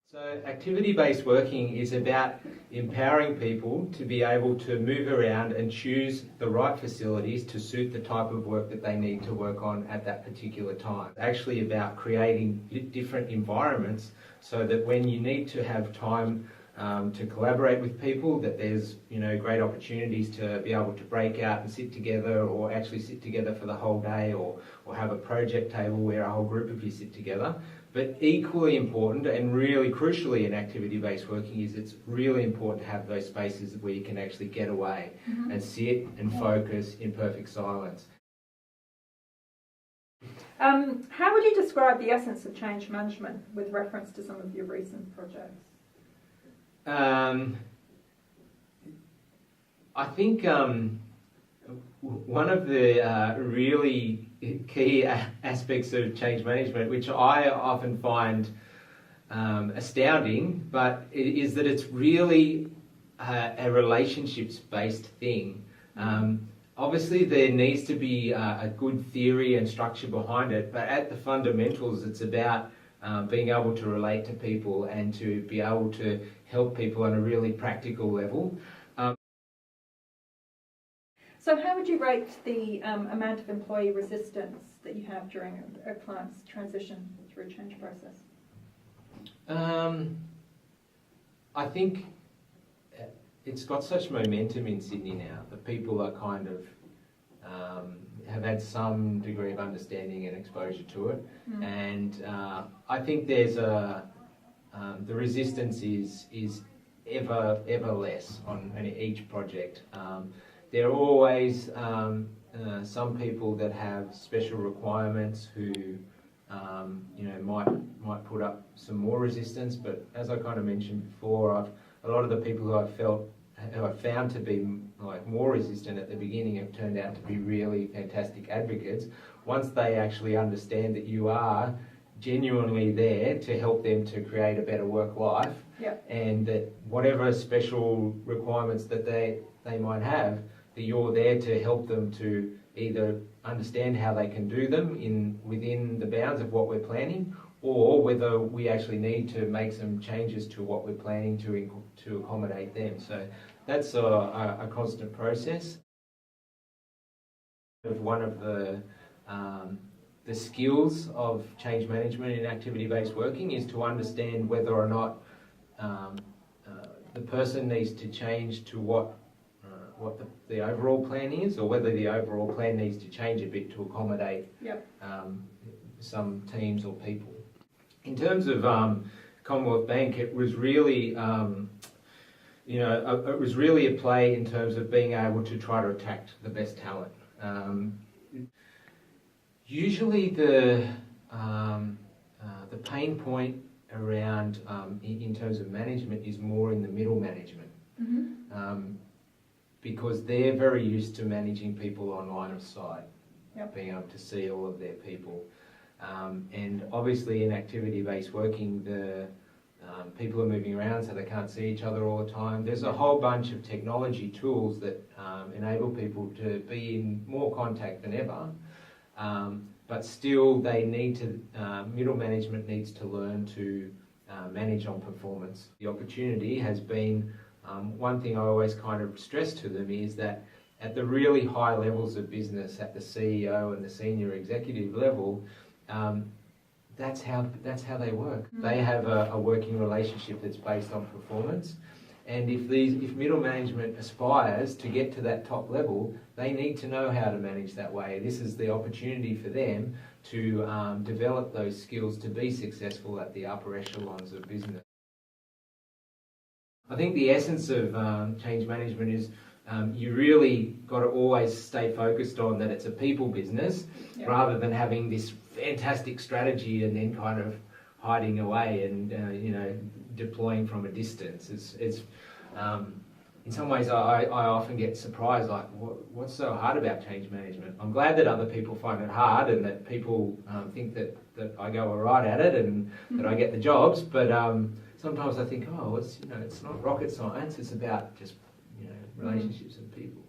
So activity-based working is about empowering people to be able to move around and choose the right facilities to suit the type of work that they need to work on at that particular time. It's actually about creating different environments so that when you need to have time to collaborate with people, that there's great opportunities to be able to break out and sit together, or actually sit together for the whole day, or have a project table where a whole group of you sit together. But equally important and really crucially in activity-based working is it's really important to have those spaces where you can actually get away and sit and focus in perfect silence. How would you describe the essence of change management with reference to some of your recent projects? I think one of the really key aspects of change management, which I often find astounding, but is that it's really a relationships-based thing. Obviously there needs to be a good theory and structure behind it, but at the fundamentals it's about being able to relate to people and to be able to help people on a really practical level. So how would you rate the amount of employee resistance that you have during a client's transition through a change process? I think it's got such momentum in Sydney now that people are kind of have had some degree of understanding and exposure to it, and I think there's the resistance is ever less on each project. There are always some people that have special requirements who might put up some more resistance, but as I kind of mentioned before, a lot of the people who I've found to be more resistant at the beginning have turned out to be really fantastic advocates once they actually understand that you are genuinely there to help them to create a better work life. Yep. And that whatever special requirements that they might have, that you're there to help them to either understand how they can do them within the bounds of what we're planning, or whether we actually need to make some changes to what we're planning to accommodate them. So that's a constant process. One of the skills of change management in activity-based working is to understand whether or not the person needs to change to what the overall plan is, or whether the overall plan needs to change a bit to accommodate some teams or people. In terms of Commonwealth Bank, it was really it was really a play in terms of being able to try to attract the best talent. Usually the pain point around in terms of management is more in the middle management. Because they're very used to managing people on line of sight, being able to see all of their people. And obviously in activity-based working, the people are moving around so they can't see each other all the time. There's a whole bunch of technology tools that enable people to be in more contact than ever, but still they need to, middle management needs to learn to manage on performance. The opportunity has been, one thing I always kind of stress to them is that at the really high levels of business, at the CEO and the senior executive level, that's how they work. They have a working relationship that's based on performance, and if middle management aspires to get to that top level, they need to know how to manage that way. This is the opportunity for them to develop those skills to be successful at the upper echelons of business. I think the essence of change management is you really got to always stay focused on that it's a people business, rather than having this fantastic strategy and then kind of hiding away and deploying from a distance. It's in some ways I often get surprised, like what's so hard about change management? I'm glad that other people find it hard and that people think that I go all right at it and that I get the jobs, but sometimes I think, it's not rocket science. It's about just relationships and people.